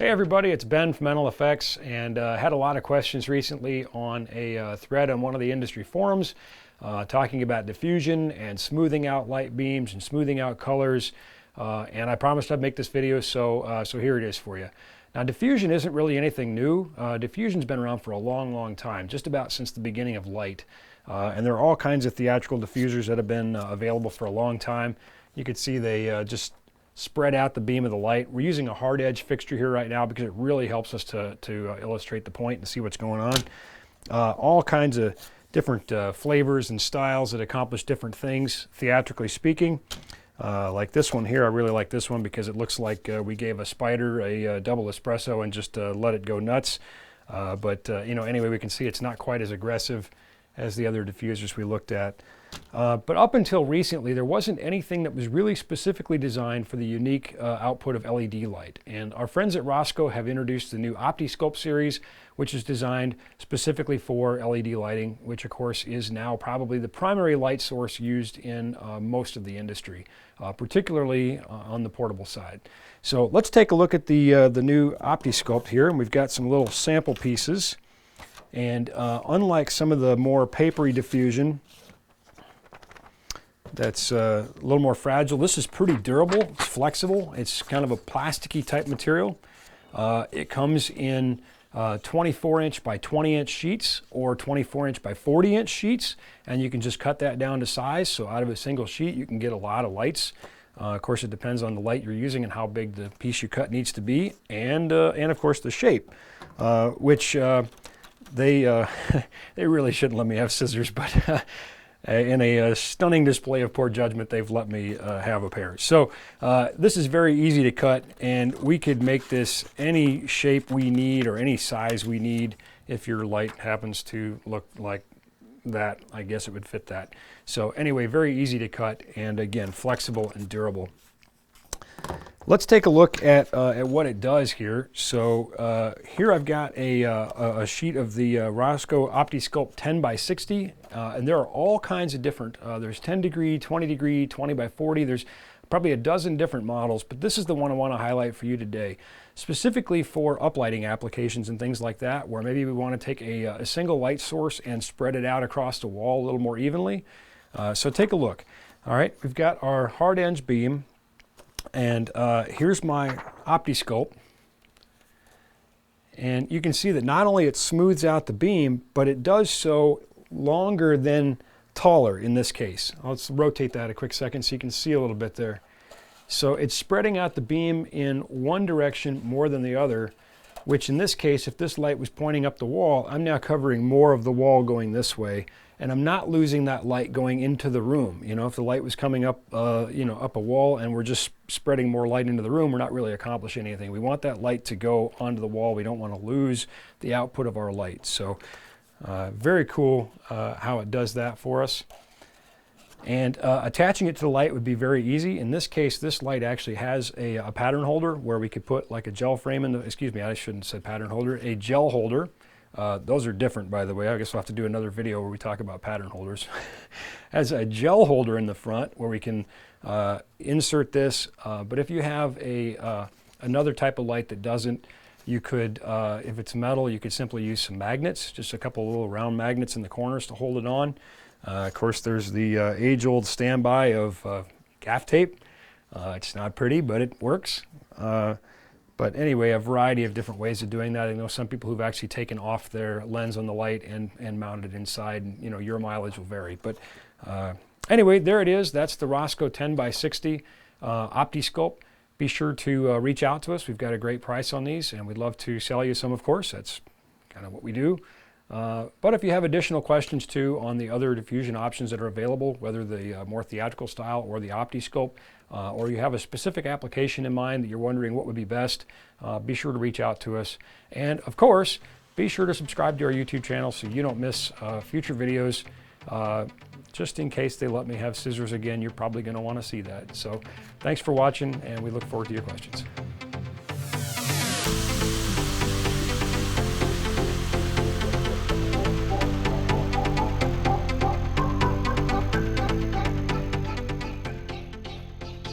Hey everybody, it's Ben from NLFX, and had a lot of questions recently on a thread on one of the industry forums talking about diffusion and smoothing out light beams and smoothing out colors, and I promised I'd make this video, so here it is for you. Now, diffusion isn't really anything new. Diffusion's been around for a long time, just about since the beginning of light, and there are all kinds of theatrical diffusers that have been available for a long time. You can see they just spread out the beam of the light. We're using a hard edge fixture here right now because it really helps us to illustrate the point and see what's going on. All kinds of different flavors and styles that accomplish different things, theatrically speaking. Like this one here, I really like this one because it looks like we gave a spider a double espresso and just let it go nuts. You know, anyway, we can see it's not quite as aggressive as the other diffusers we looked at. But up until recently, there wasn't anything that was really specifically designed for the unique output of LED light. And our friends at Rosco have introduced the new Opti-Sculpt series, which is designed specifically for LED lighting, which of course is now probably the primary light source used in most of the industry, particularly on the portable side. So let's take a look at the new Opti-Sculpt here, and we've got some little sample pieces. And unlike some of the more papery diffusion, that's a little more fragile. This is pretty durable, it's flexible, it's kind of a plasticky type material. It comes in 24-inch by 20-inch sheets or 24-inch by 40-inch sheets, and you can just cut that down to size, so out of a single sheet you can get a lot of lights. Of course, it depends on the light you're using and how big the piece you cut needs to be, and of course the shape, which they really shouldn't let me have scissors, but in a stunning display of poor judgment, they've let me have a pair. So this is very easy to cut, and we could make this any shape we need or any size we need. If your light happens to look like that, I guess it would fit that. So anyway, very easy to cut, and again, flexible and durable. Let's take a look at what it does here. So here I've got a sheet of the Rosco Opti-Sculpt 10 by 60, and there are all kinds of different, there's 10 degree, 20 degree, 20 by 40, there's probably a dozen different models, but this is the one I want to highlight for you today, specifically for uplighting applications and things like that, where maybe we want to take a single light source and spread it out across the wall a little more evenly. So take a look. All right, we've got our hard edge beam. And here's my Opti-Sculpt, and you can see that not only it smooths out the beam, but it does so longer than taller in this case. Let's rotate that a quick second so you can see a little bit there. So it's spreading out the beam in one direction more than the other, which in this case, if this light was pointing up the wall, I'm now covering more of the wall going this way, and I'm not losing that light going into the room. You know, if the light was coming up, you know, up a wall and we're just spreading more light into the room, we're not really accomplishing anything. We want that light to go onto the wall. We don't want to lose the output of our light. So very cool how it does that for us. And attaching it to the light would be very easy. In this case, this light actually has a pattern holder where we could put like a gel frame in the, excuse me, I shouldn't have said pattern holder, a gel holder. Those are different, by the way. I guess we'll have to do another video where we talk about pattern holders. Has a gel holder in the front where we can insert this, but if you have another type of light that doesn't, you could, if it's metal, you could simply use some magnets, just a couple of little round magnets in the corners to hold it on. Of course, there's the age-old standby of gaff tape. It's not pretty, but it works. But anyway, a variety of different ways of doing that. I know some people who've actually taken off their lens on the light and mounted it inside. And, you know, your mileage will vary. But anyway, there it is. That's the Rosco 10 by 60 Opti-Sculpt. Be sure to reach out to us. We've got a great price on these, and we'd love to sell you some, of course. That's kind of what we do. But if you have additional questions too on the other diffusion options that are available, whether the more theatrical style or the Opti-Sculpt, or you have a specific application in mind that you're wondering what would be best, be sure to reach out to us. And of course, be sure to subscribe to our YouTube channel so you don't miss future videos. Just in case they let me have scissors again, you're probably going to want to see that. So thanks for watching, and we look forward to your questions.